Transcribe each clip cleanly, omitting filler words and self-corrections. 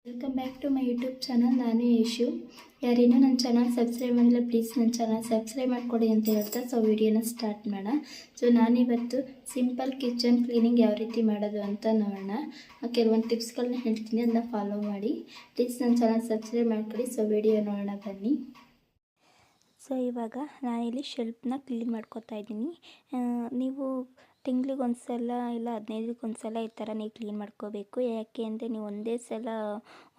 Welcome back to my YouTube channel. ನಾನು ಯಶು. ಯಾರೇನೋ ನನ್ನ ಚಾನಲ್ ಸಬ್ಸ್ಕ್ರೈಬ್ ಮಾಡಿಲ್ಲ, ಪ್ಲೀಸ್ ನನ್ನ ಚಾನಲ್ ಸಬ್ಸ್ಕ್ರೈಬ್ ಮಾಡಿಕೊಡಿ ಅಂತ ಹೇಳ್ತಾ ವಿಡಿಯೋನ ಸ್ಟಾರ್ಟ್ ಮಾಡೋಣ. ನಾನಿವತ್ತು ಸಿಂಪಲ್ ಕಿಚನ್ ಕ್ಲೀನಿಂಗ್ ಯಾವ ರೀತಿ ಮಾಡೋದು ಅಂತ ನೋಡೋಣ. ಕೆಲವೊಂದು ಟಿಪ್ಸ್ಗಳನ್ನ ಹೇಳ್ತೀನಿ, ಅದನ್ನ ಫಾಲೋ ಮಾಡಿ. ಪ್ಲೀಸ್ ನನ್ನ ಚಾನಲ್ ಸಬ್ಸ್ಕ್ರೈಬ್ ಮಾಡಿಕೊಡಿ. ವಿಡಿಯೋ ನೋಡೋಣ ಬನ್ನಿ. ಇವಾಗ ನಾನಿಲ್ಲಿ ಶೆಲ್ಫ್ನ ಕ್ಲೀನ್ ಮಾಡ್ಕೊತಾ ಇದ್ದೀನಿ. ನೀವು ತಿಂಗ್ಳಿಗೆ ಒಂದು ಸಲ ಇಲ್ಲ 15 ದಿನಕ್ಕೆ ಒಂದು ಸಲ ಈ ಥರ ನೀವು ಕ್ಲೀನ್ ಮಾಡ್ಕೋಬೇಕು. ಯಾಕೆ ಅಂದರೆ ನೀವು ಒಂದೇ ಸಲ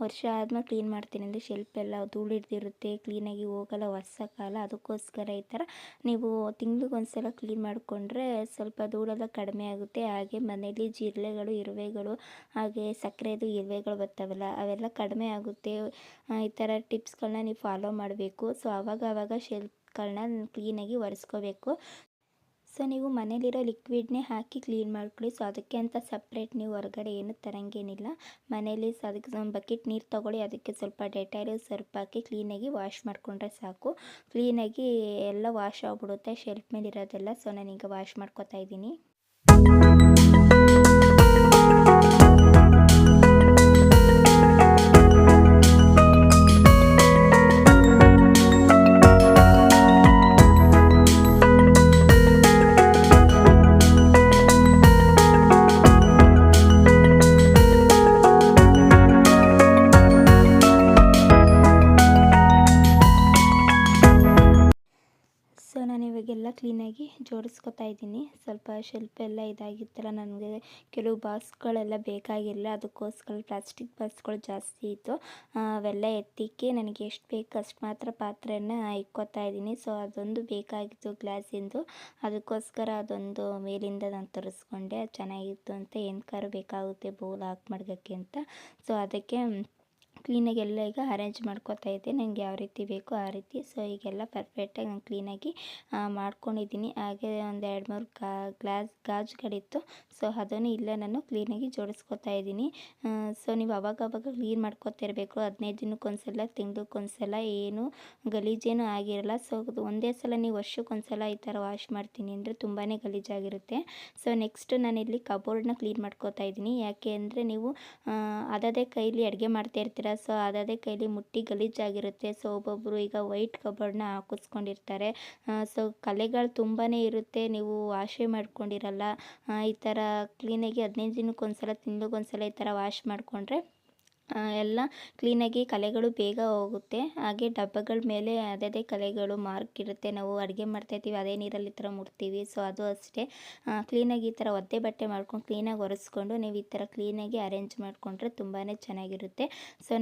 ವರ್ಷ ಆದಮೇಲೆ ಕ್ಲೀನ್ ಮಾಡ್ತೀನಿ ಅಂದರೆ ಶೆಲ್ಫ್ ಎಲ್ಲ ಧೂಳು ಹಿಡ್ದಿರುತ್ತೆ, ಕ್ಲೀನಾಗಿ ಹೋಗಲ್ಲ, ಒರ್ಸೋಕ್ಕಾಗಲ್ಲ. ಅದಕ್ಕೋಸ್ಕರ ಈ ಥರ ನೀವು ತಿಂಗ್ಳಿಗೆ ಒಂದು ಸಲ ಕ್ಲೀನ್ ಮಾಡಿಕೊಂಡ್ರೆ ಸ್ವಲ್ಪ ಧೂಳೆಲ್ಲ ಕಡಿಮೆ ಆಗುತ್ತೆ. ಹಾಗೆ ಮನೇಲಿ ಜಿರಳೆಗಳು, ಇರುವೆಗಳು, ಹಾಗೆ ಸಕ್ಕರೆದು ಇರುವೆಗಳು ಬರ್ತಾವಲ್ಲ, ಅವೆಲ್ಲ ಕಡಿಮೆ ಆಗುತ್ತೆ. ಈ ಥರ ಟಿಪ್ಸ್ಗಳನ್ನ ನೀವು ಫಾಲೋ ಮಾಡಬೇಕು. ಆವಾಗ ಶೆಲ್ಫ್ಗಳನ್ನ ಕ್ಲೀನಾಗಿ ಒರೆಸ್ಕೋಬೇಕು. ನೀವು ಮನೇಲಿರೋ ಲಿಕ್ವಿಡ್ನೇ ಹಾಕಿ ಕ್ಲೀನ್ ಮಾಡ್ಕೊಳ್ಳಿ. ಅದಕ್ಕೆ ಅಂತ ಸಪ್ರೇಟ್ ನೀವು ಹೊರಗಡೆ ಏನು ತರಂಗೇನಿಲ್ಲ. ಮನೇಲಿ ಅದಕ್ಕೆ ಒಂದು ಬಕೆಟ್ ನೀರು ತೊಗೊಳ್ಳಿ, ಅದಕ್ಕೆ ಸ್ವಲ್ಪ ಡೆಟಾಯ್ಲು ಸರ್ಫ್ ಹಾಕಿ ಕ್ಲೀನಾಗಿ ವಾಶ್ ಮಾಡಿಕೊಂಡ್ರೆ ಸಾಕು. ಕ್ಲೀನಾಗಿ ಎಲ್ಲ ವಾಶ್ ಆಗಿಬಿಡುತ್ತೆ ಶೆಲ್ಫ್ ಮೇಲೆ ಇರೋದೆಲ್ಲ. ನಾನೀಗ ವಾಶ್ ಮಾಡ್ಕೊತಾ ಇದ್ದೀನಿ. ನಾನು ಇವಾಗೆಲ್ಲ ಕ್ಲೀನಾಗಿ ಜೋಡಿಸ್ಕೊತಾ ಇದ್ದೀನಿ. ಸ್ವಲ್ಪ ಶೆಲ್ಫ್ ಎಲ್ಲ ಇದಾಗಿತ್ತಲ್ಲ, ನನಗೆ ಕೆಲವು ಬಾಕ್ಸ್ಗಳೆಲ್ಲ ಬೇಕಾಗಿಲ್ಲ, ಅದಕ್ಕೋಸ್ಕರ ಪ್ಲಾಸ್ಟಿಕ್ ಬಾಕ್ಸ್ಗಳು ಜಾಸ್ತಿ ಇತ್ತು. ಅವೆಲ್ಲ ಎತ್ತಿಕ್ಕೆ ನನಗೆ ಎಷ್ಟು ಬೇಕು ಅಷ್ಟು ಮಾತ್ರ ಪಾತ್ರೆನ ಇಕ್ಕೋತಾ ಇದ್ದೀನಿ. ಅದೊಂದು ಬೇಕಾಗಿತ್ತು ಗ್ಲಾಸಿಂದು, ಅದಕ್ಕೋಸ್ಕರ ಅದೊಂದು ಮೇಲಿಂದ ನಾನು ತರಿಸ್ಕೊಂಡೆ. ಅದು ಚೆನ್ನಾಗಿತ್ತು ಅಂತ, ಏನಕ್ಕಾರು ಬೇಕಾಗುತ್ತೆ ಬೌಲ್ ಹಾಕಿ ಮಡ್ಗೋಕ್ಕೆ ಅಂತ. ಅದಕ್ಕೆ ಕ್ಲೀನಾಗಿ ಎಲ್ಲ ಈಗ ಅರೇಂಜ್ ಮಾಡ್ಕೋತಾ ಇದ್ದೆ, ನನಗೆ ಯಾವ ರೀತಿ ಬೇಕೋ ಆ ರೀತಿ. ಈಗೆಲ್ಲ ಪರ್ಫೆಕ್ಟಾಗಿ ನಾನು ಕ್ಲೀನಾಗಿ ಮಾಡ್ಕೊಂಡಿದ್ದೀನಿ. ಹಾಗೆ ಒಂದು 2-3 ಗಾಜುಗಳಿತ್ತು, ಅದನ್ನು ಇಲ್ಲೇ ನಾನು ಕ್ಲೀನಾಗಿ ಜೋಡಿಸ್ಕೊತಾ ಇದ್ದೀನಿ. ನೀವು ಅವಾಗವಾಗ ಕ್ಲೀನ್ ಮಾಡ್ಕೊತಿರ್ಬೇಕು. 15 ದಿನಕ್ಕೊಂದ್ಸಲ, ತಿಂಗ್ಳಿಗೊಂದ್ಸಲ, ಏನು ಗಲೀಜೇನೂ ಆಗಿರಲ್ಲ. ಒಂದೇ ಸಲ ನೀವು ವರ್ಷಕ್ಕೊಂದ್ಸಲ ಈ ಥರ ವಾಶ್ ಮಾಡ್ತೀನಿ ಅಂದರೆ ತುಂಬಾ ಗಲೀಜಾಗಿರುತ್ತೆ. ನೆಕ್ಸ್ಟ್ ನಾನಿಲ್ಲಿ ಕಬೋರ್ಡ್ನ ಕ್ಲೀನ್ ಮಾಡ್ಕೋತಾ ಇದ್ದೀನಿ. ಯಾಕೆ ಅಂದರೆ ನೀವು ಅದೇ ಕೈಲಿ ಅಡುಗೆ ಮಾಡ್ತಾ ಇರ್ತೀರ, ಅದೇ ಕೈಲಿ ಮುಟ್ಟಿ ಗಲೀಜಾಗಿರುತ್ತೆ. ಒಬ್ಬೊಬ್ಬರು ಈಗ ವೈಟ್ ಕಬೋರ್ಡ್ನ ಹಾಕಿಸ್ಕೊಂಡಿರ್ತಾರೆ. ಕಲೆಗಳು ತುಂಬಾ ಇರುತ್ತೆ, ನೀವು ವಾಶೇ ಮಾಡ್ಕೊಂಡಿರಲ್ಲ. ಈ ಥರ ಕ್ಲೀನಾಗಿ 15 ದಿನಕ್ಕೊಂದ್ಸಲ, ತಿಂಗಳಿಗೊಂದ್ಸಲ ಈ ಥರ ವಾಶ್ ಮಾಡಿಕೊಂಡ್ರೆ ಎಲ್ಲ ಕ್ಲೀನಾಗಿ ಕಲೆಗಳು ಬೇಗ ಹೋಗುತ್ತೆ. ಹಾಗೆ ಡಬ್ಬಗಳ ಮೇಲೆ ಅದೇ ಕಲೆಗಳು ಮಾರ್ಕ್ ಇರುತ್ತೆ. ನಾವು ಅಡುಗೆ ಮಾಡ್ತಾಯಿರ್ತೀವಿ, ಅದೇ ನೀರಲ್ಲಿ ಈ ಥರ ಮುಡ್ತೀವಿ. ಅದು ಅಷ್ಟೇ, ಕ್ಲೀನಾಗಿ ಈ ಥರ ಒದ್ದೆ ಬಟ್ಟೆ ಮಾಡ್ಕೊಂಡು ಕ್ಲೀನಾಗಿ ಒರೆಸ್ಕೊಂಡು ನೀವು ಈ ಥರ ಕ್ಲೀನಾಗಿ ಅರೇಂಜ್ ಮಾಡಿಕೊಂಡ್ರೆ ತುಂಬಾ ಚೆನ್ನಾಗಿರುತ್ತೆ.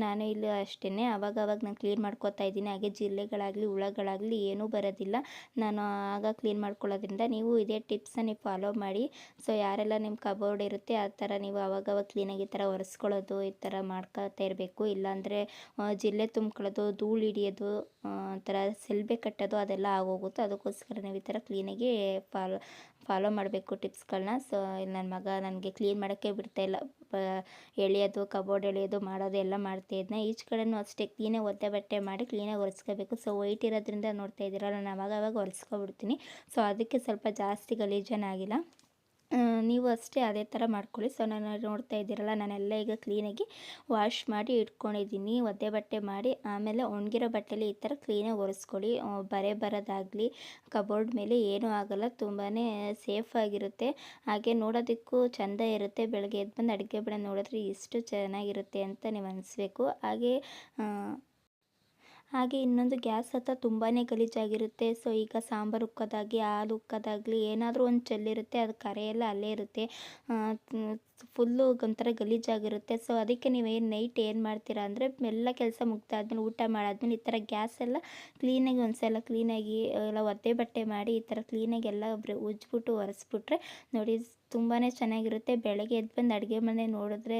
ನಾನು ಇಲ್ಲಿ ಅಷ್ಟೇ ಅವಾಗವಾಗ ನಾನು ಕ್ಲೀನ್ ಮಾಡ್ಕೊತಾ ಇದ್ದೀನಿ. ಹಾಗೆ ಜಿರಳೆಗಳಾಗಲಿ, ಹುಳಗಳಾಗಲಿ ಏನೂ ಬರೋದಿಲ್ಲ. ನಾನು ಆಗ ಕ್ಲೀನ್ ಮಾಡ್ಕೊಳ್ಳೋದ್ರಿಂದ ನೀವು ಇದೇ ಟಿಪ್ಸನ್ನ ನೀವು ಫಾಲೋ ಮಾಡಿ. ಯಾರೆಲ್ಲ ನಿಮ್ಮ ಕಬೋರ್ಡ್ ಇರುತ್ತೆ ಆ ಥರ ನೀವು ಅವಾಗವಾಗ ಕ್ಲೀನಾಗಿ ಈ ಥರ ಒರೆಸ್ಕೊಳ್ಳೋದು ಈ ಥರ ಮಾಡ್ಕೊತಾ ಇರಬೇಕು. ಇಲ್ಲಾಂದರೆ ಜಿರಳೆ ತುಂಬ್ಕೊಳ್ಳೋದು, ಧೂಳು ಹಿಡಿಯೋದು, ಒಂಥರ ಸೆಲ್ಬೆ ಕಟ್ಟೋದು ಅದೆಲ್ಲ ಆಗೋಗುತ್ತೆ. ಅದಕ್ಕೋಸ್ಕರ ನೀವು ಈ ಥರ ಕ್ಲೀನಾಗಿ ಫಾಲೋ ಮಾಡಬೇಕು ಟಿಪ್ಸ್ಗಳನ್ನ. ಇಲ್ಲಿ ನನ್ನ ಮಗ ನನಗೆ ಕ್ಲೀನ್ ಮಾಡೋಕ್ಕೆ ಬಿಡ್ತಾಯಿಲ್ಲ, ಎಳೆಯೋದು, ಕಬೋರ್ಡ್ ಎಳೆಯೋದು, ಮಾಡೋದು ಎಲ್ಲ ಮಾಡ್ತಾಯಿದ್ನ. ಈಚ್ ಕಡೆನೂ ಅಷ್ಟೇ ಕ್ಲೀನಾಗಿ ಒದ್ದೆ ಬಟ್ಟೆ ಮಾಡಿ ಕ್ಲೀನಾಗಿ ಒರೆಸ್ಕೋಬೇಕು. ವೈಟ್ ಇರೋದ್ರಿಂದ ನೋಡ್ತಾ ಇದ್ದೀರ, ನಾನು ಅವಾಗವಾಗ ಒರೆಸ್ಕೊಬಿಡ್ತೀನಿ. ಅದಕ್ಕೆ ಸ್ವಲ್ಪ ಜಾಸ್ತಿ ಗಲೀಜೇನಾಗಿಲ್ಲ. ನೀವು ಅಷ್ಟೇ ಅದೇ ಥರ ಮಾಡ್ಕೊಳ್ಳಿ. ನಾನು ನೋಡ್ತಾ ಇದ್ದೀರಲ್ಲ, ನಾನೆಲ್ಲ ಈಗ ಕ್ಲೀನಾಗಿ ವಾಶ್ ಮಾಡಿ ಇಟ್ಕೊಂಡಿದ್ದೀನಿ, ಒದ್ದೆ ಬಟ್ಟೆ ಮಾಡಿ. ಆಮೇಲೆ ಒಣಗಿರೋ ಬಟ್ಟೆಲಿ ಈ ಥರ ಕ್ಲೀನಾಗಿ ಒರೆಸ್ಕೊಳ್ಳಿ. ಬರೆ ಬರೋದಾಗಲಿ ಕಬೋರ್ಡ್ ಮೇಲೆ ಏನೂ ಆಗೋಲ್ಲ, ತುಂಬಾ ಸೇಫಾಗಿರುತ್ತೆ. ಹಾಗೆ ನೋಡೋದಕ್ಕೂ ಚೆಂದ ಇರುತ್ತೆ. ಬೆಳಗ್ಗೆ ಎದ್ದು ಬಂದು ಅಡುಗೆ ಮನೆ ನೋಡಿದ್ರೆ ಎಷ್ಟು ಚೆನ್ನಾಗಿರುತ್ತೆ ಅಂತ ನೀವು ಅನಿಸ್ಬೇಕು. ಹಾಗೆ ಇನ್ನೊಂದು ಗ್ಯಾಸ್ ಹತ್ರ ತುಂಬಾ ಗಲೀಜಾಗಿರುತ್ತೆ. ಈಗ ಸಾಂಬಾರು ಉಕ್ಕೋದಾಗಲಿ, ಹಾಲು ಉಕ್ಕೋದಾಗಲಿ, ಏನಾದರೂ ಒಂದು ಚೆಲ್ಲಿರುತ್ತೆ, ಅದು ಕರೆಯೆಲ್ಲ ಅಲ್ಲೇ ಇರುತ್ತೆ. ಫುಲ್ಲು ಒಂಥರ ಗಲೀಜಾಗಿರುತ್ತೆ. ಅದಕ್ಕೆ ನೀವೇನು ನೈಟ್ ಏನು ಮಾಡ್ತೀರಾ ಅಂದರೆ, ಎಲ್ಲ ಕೆಲಸ ಮುಗ್ದಾದ್ಮೇಲೆ, ಊಟ ಮಾಡಾದ್ಮೇಲೆ ಈ ಥರ ಗ್ಯಾಸ್ ಎಲ್ಲ ಕ್ಲೀನಾಗಿ ಒಂದ್ಸಲ ಕ್ಲೀನಾಗಿ ಎಲ್ಲ ಒದ್ದೆ ಬಟ್ಟೆ ಮಾಡಿ ಈ ಥರ ಕ್ಲೀನಾಗಿ ಎಲ್ಲ ಉಜ್ಜಿಬಿಟ್ಟು ಒರೆಸ್ಬಿಟ್ರೆ ನೋಡಿ ತುಂಬಾ ಚೆನ್ನಾಗಿರುತ್ತೆ. ಬೆಳಗ್ಗೆ ಎದ್ದು ಬಂದು ಅಡುಗೆ ಮನೆ ನೋಡಿದ್ರೆ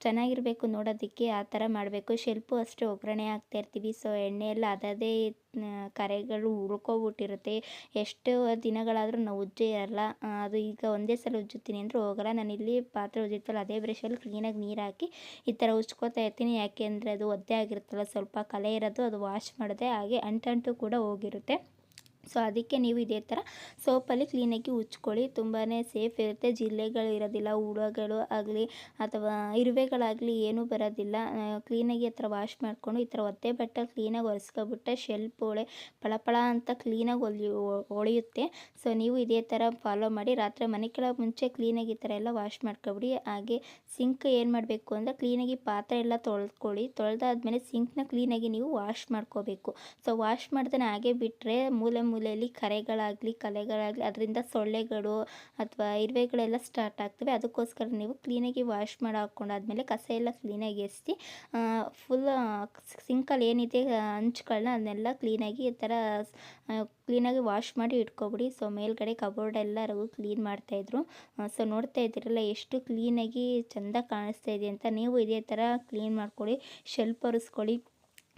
ಚೆನ್ನಾಗಿರಬೇಕು ನೋಡೋದಕ್ಕೆ, ಆ ಥರ ಮಾಡಬೇಕು. ಶೆಲ್ಫು ಅಷ್ಟೇ ಒಗ್ಗರಣೆ ಹಾಕ್ತಾಯಿರ್ತೀವಿ, ಎಣ್ಣೆ ಎಲ್ಲ ಅದೇ ಕರೆಗಳು ಉಳ್ಕೊಬಿಟ್ಟಿರುತ್ತೆ. ಎಷ್ಟು ದಿನಗಳಾದರೂ ನಾವು ಉಜ್ಜೇ ಇರಲ್ಲ. ಅದು ಈಗ ಒಂದೇ ಸಲ ಉಜ್ಜುತ್ತೀನಿ ಅಂದರೆ ಹೋಗಲ್ಲ. ನಾನಿಲ್ಲಿ ಪಾತ್ರೆ ಉಜ್ಜಿತ್ತಲ್ಲ ಅದೇ ಬ್ರಷಲ್ಲಿ ಕ್ಲೀನಾಗಿ ನೀರು ಹಾಕಿ ಈ ಥರ ಉಜ್ಕೋತಾ ಇರ್ತೀನಿ. ಯಾಕೆ ಅಂದರೆ ಅದು ಒದ್ದೆ ಆಗಿರುತ್ತಲ್ಲ, ಸ್ವಲ್ಪ ಕಲೆ ಇರೋದು, ಅದು ವಾಶ್ ಮಾಡಿದೆ ಹಾಗೆ ಅಂಟು ಕೂಡ ಹೋಗಿರುತ್ತೆ. ಸೊ ಅದಕ್ಕೆ ನೀವು ಇದೇ ಥರ ಸೋಪಲ್ಲಿ ಕ್ಲೀನಾಗಿ ಉಜ್ಕೊಳ್ಳಿ. ತುಂಬಾ ಸೇಫ್ ಇರುತ್ತೆ. ಜಿರಳೆಗಳು ಇರೋದಿಲ್ಲ, ಹುಳಗಳು ಆಗಲಿ ಅಥವಾ ಇರುವೆಗಳಾಗಲಿ ಏನೂ ಬರೋದಿಲ್ಲ. ಕ್ಲೀನಾಗಿ ಆ ಥರ ವಾಶ್ ಮಾಡಿಕೊಂಡು ಈ ಥರ ಒದ್ದೆ ಬಟ್ಟೆ ಕ್ಲೀನಾಗಿ ಒರೆಸ್ಕೊಬಿಟ್ರೆ ಶೆಲ್ಫ್ ಪಳ ಅಂತ ಕ್ಲೀನಾಗಿ ಹೊಳೆಯುತ್ತೆ. ಸೊ ನೀವು ಇದೇ ಥರ ಫಾಲೋ ಮಾಡಿ. ರಾತ್ರಿ ಮನೆ ಕೆಳಗೆ ಮುಂಚೆ ಕ್ಲೀನಾಗಿ ಈ ಥರ ಎಲ್ಲ ವಾಶ್ ಮಾಡ್ಕೊಬಿಡಿ. ಹಾಗೆ ಸಿಂಕ್ ಏನು ಮಾಡಬೇಕು ಅಂದರೆ ಕ್ಲೀನಾಗಿ ಪಾತ್ರೆ ಎಲ್ಲ ತೊಳೆದ್ಕೊಳ್ಳಿ. ತೊಳೆದಾದ್ಮೇಲೆ ಸಿಂಕ್ನ ಕ್ಲೀನಾಗಿ ನೀವು ವಾಶ್ ಮಾಡ್ಕೋಬೇಕು. ಸೊ ವಾಶ್ ಮಾಡ್ದೇ ಹಾಗೆ ಬಿಟ್ಟರೆ ಮೂಲೆಯಲ್ಲಿ ಕಲೆಗಳಾಗಲಿ ಅದರಿಂದ ಸೊಳ್ಳೆಗಳು ಅಥವಾ ಇರುವೆಗಳೆಲ್ಲ ಸ್ಟಾರ್ಟ್ ಆಗ್ತವೆ. ಅದಕ್ಕೋಸ್ಕರ ನೀವು ಕ್ಲೀನಾಗಿ ವಾಶ್ ಮಾಡಿ ಹಾಕ್ಕೊಂಡಾದ್ಮೇಲೆ ಕಸ ಎಲ್ಲ ಕ್ಲೀನಾಗಿ ಎಸ್ತಿ ಫುಲ್ ಸಿಂಕಲ್ಲಿ ಏನಿದೆ ಹಂಚ್ಗಳನ್ನ ಅದನ್ನೆಲ್ಲ ಕ್ಲೀನಾಗಿ ಈ ಥರ ಕ್ಲೀನಾಗಿ ವಾಶ್ ಮಾಡಿ ಇಟ್ಕೊಬಿಡಿ. ಸೊ ಮೇಲ್ಗಡೆ ಕಬೋರ್ಡ್ ಎಲ್ಲರೂ ಕ್ಲೀನ್ ಮಾಡ್ತಾಯಿದ್ರು. ಸೊ ನೋಡ್ತಾ ಇದ್ದೀರಲ್ಲ ಎಷ್ಟು ಕ್ಲೀನಾಗಿ ಚೆಂದ ಕಾಣಿಸ್ತಾ ಇದೆ ಅಂತ. ನೀವು ಇದೇ ಥರ ಕ್ಲೀನ್ ಮಾಡ್ಕೊಳ್ಳಿ, ಶೆಲ್ಫ್ ಒರೆಸ್ಕೊಳ್ಳಿ.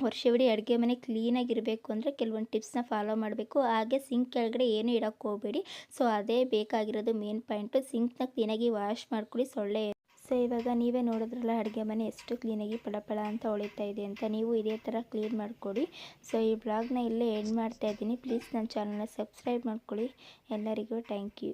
ವರ್ಷವಿಡೀ ಅಡುಗೆ ಮನೆ ಕ್ಲೀನಾಗಿರಬೇಕು ಅಂದರೆ ಕೆಲವೊಂದು ಟಿಪ್ಸ್ನ ಫಾಲೋ ಮಾಡಬೇಕು. ಹಾಗೆ ಸಿಂಕ್ ಕೆಳಗಡೆ ಏನು ಇಡೋಕ್ಕೆ ಹೋಗಬೇಡಿ. ಸೊ ಅದೇ ಬೇಕಾಗಿರೋದು ಮೇನ್ ಪಾಯಿಂಟು. ಸಿಂಕ್ನ ಕ್ಲೀನಾಗಿ ವಾಶ್ ಮಾಡ್ಕೊಳ್ಳಿ. ಸೊಳ್ಳೆ ಸೊ ಇವಾಗ ನೀವೇ ನೋಡಿದ್ರಲ್ಲ ಅಡುಗೆ ಮನೆ ಎಷ್ಟು ಕ್ಲೀನಾಗಿ ಪಳ ಅಂತ ಹೊಳಿತಾ ಇದೆ ಅಂತ. ನೀವು ಇದೇ ಥರ ಕ್ಲೀನ್ ಮಾಡಿಕೊಡಿ. ಸೊ ಈ ಬ್ಲಾಗ್ನ ಇಲ್ಲೇ ಎಂಡ್ ಮಾಡ್ತಾ ಇದ್ದೀನಿ. ಪ್ಲೀಸ್ ನನ್ನ ಚಾನಲ್ನ ಸಬ್ಸ್ಕ್ರೈಬ್ ಮಾಡ್ಕೊಳ್ಳಿ. ಎಲ್ಲರಿಗೂ ಥ್ಯಾಂಕ್ ಯು.